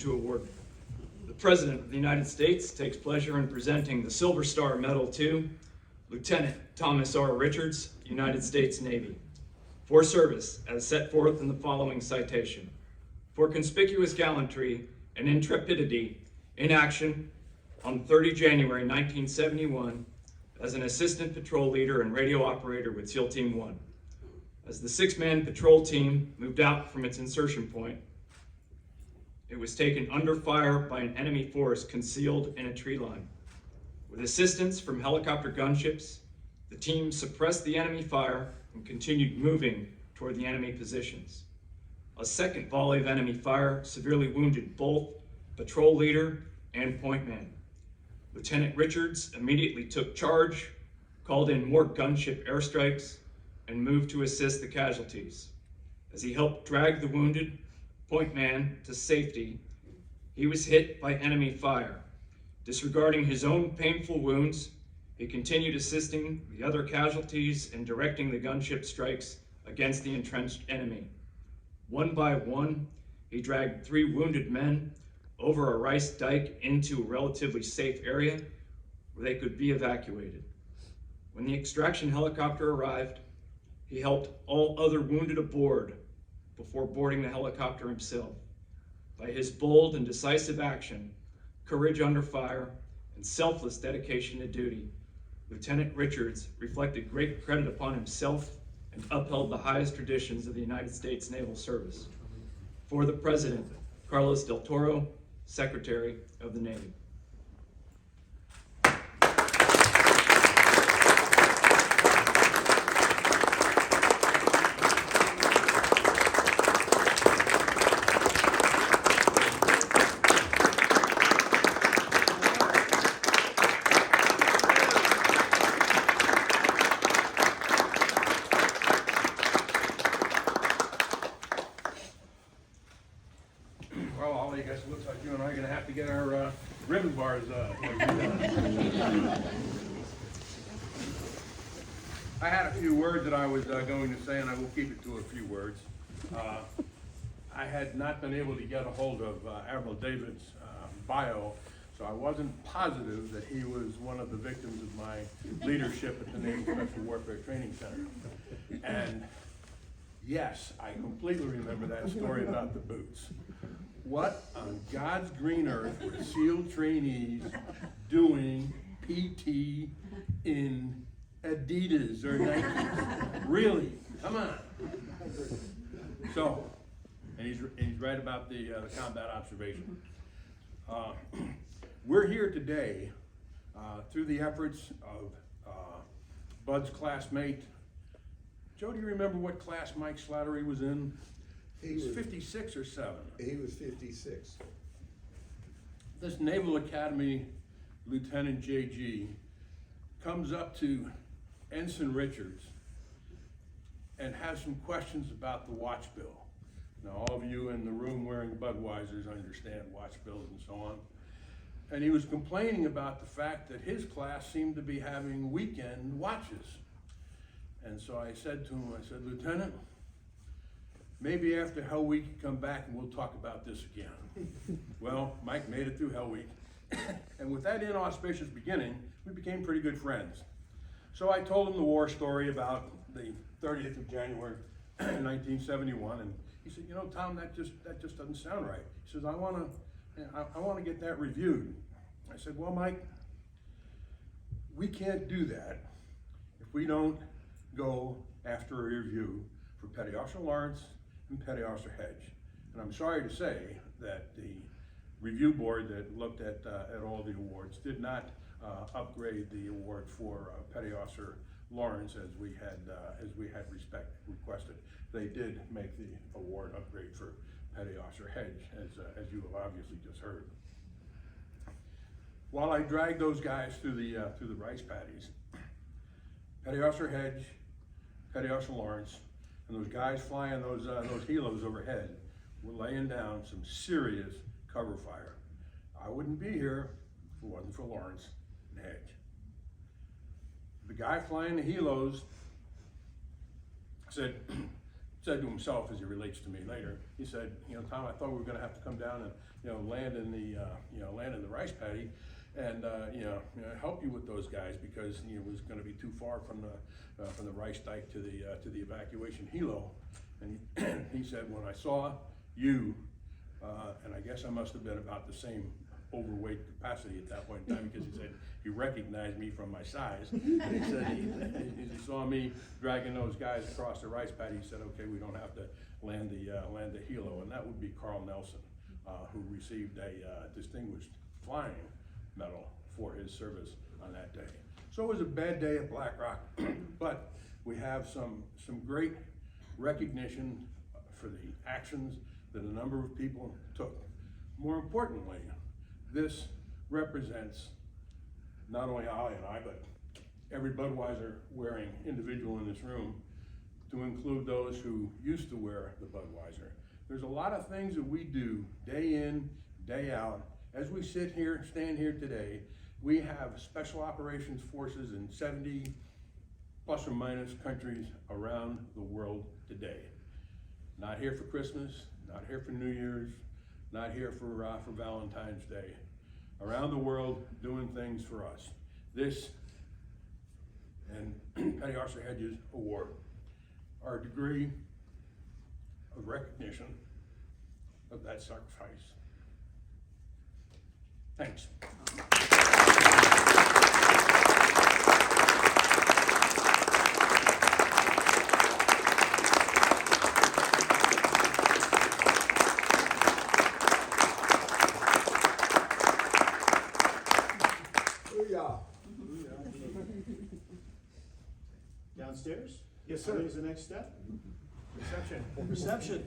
to award. The President of the United States takes pleasure in presenting the Silver Star Medal to Lieutenant Thomas R. Richards, United States Navy, for service as set forth in the following citation: for conspicuous gallantry and intrepidity in action on 30 January 1971 as an assistant patrol leader and radio operator with SEAL Team 1. As the 6-man patrol team moved out from its insertion point, it was taken under fire by an enemy force concealed in a tree line. With assistance from helicopter gunships, the team suppressed the enemy fire and continued moving toward the enemy positions. A second volley of enemy fire severely wounded both patrol leader and point man. Lieutenant Richards immediately took charge, called in more gunship airstrikes, and moved to assist the casualties. As he helped drag the wounded point man to safety, he was hit by enemy fire. Disregarding his own painful wounds, he continued assisting the other casualties and directing the gunship strikes against the entrenched enemy. One by one, he dragged 3 wounded men over a rice dike into a relatively safe area where they could be evacuated. When the extraction helicopter arrived, he helped all other wounded aboard before boarding the helicopter himself. By his bold and decisive action, courage under fire, and selfless dedication to duty, Lieutenant Richards reflected great credit upon himself and upheld the highest traditions of the United States Naval Service. For the President, Carlos del Toro, Secretary of the Navy. Well, all you guys, it looks like you and I are going to have to get our ribbon bars I had a few words that I was going to say, and I will keep it to a few words. I had not been able to get a hold of Admiral David's bio, so I wasn't positive that he was one of the victims of my leadership at the Naval Special Warfare Training Center. And yes, I completely remember that story about the boots. What on God's green earth were SEAL trainees doing PT in Adidas or Nike? Really? Come on. So, and he's right about the combat observation. We're here today through the efforts of Bud's classmate. Joe, do you remember what class Mike Slattery was in? He was 56 or 7. He was 56. This Naval Academy Lieutenant JG comes up to Ensign Richards and has some questions about the watch bill. Now, all of you in the room wearing Budweisers understand watch bills and so on. And he was complaining about the fact that his class seemed to be having weekend watches. And so I said to him, I said, Lieutenant, maybe after Hell Week you come back and we'll talk about this again. Well, Mike made it through Hell Week. And with that inauspicious beginning, we became pretty good friends. So I told him the war story about the 30th of January, 1971, and he said, you know, Tom, that just doesn't sound right. He says, I want to get that reviewed. I said, well, Mike, we can't do that if we don't go after a review for Petty Officer Lawrence and Petty Officer Hedge. And I'm sorry to say that the review board that looked at all the awards did not upgrade the award for Petty Officer Lawrence as we had requested. They did make the award upgrade for Petty Officer Hedge, as you have obviously just heard. While I dragged those guys through the rice paddies, Petty Officer Hedge, Petty Officer Lawrence, and those guys flying those helos overhead were laying down some serious cover fire. I wouldn't be here if it wasn't for Lawrence and Hedge. The guy flying the helos said to himself, as he relates to me later, he said, you know, Tom, I thought we were going to have to come down land in the rice paddy, and help you with those guys, because it was going to be too far from the rice dike to the evacuation helo. And he said, when I saw you, and I guess I must have been about the same overweight capacity at that point in time, because he said he recognized me from my size. And he said he saw me dragging those guys across the rice paddy. He said, okay, we don't have to land the helo, and that would be Carl Nelson, who received a distinguished flying medal for his service on that day. So it was a bad day at Black Rock, but we have some great recognition for the actions that a number of people took. More importantly, this represents not only Holly and I, but every Budweiser wearing individual in this room, to include those who used to wear the Budweiser. There's a lot of things that we do day in, day out. As we stand here today, we have special operations forces in 70 plus or minus countries around the world today. Not here for Christmas, not here for New Year's, not here for Valentine's Day. Around the world, doing things for us. This and Petty Officer Hedges Award are a degree of recognition of that sacrifice. Thanks. Downstairs? Yes, sir. What is the next step? Reception. Reception.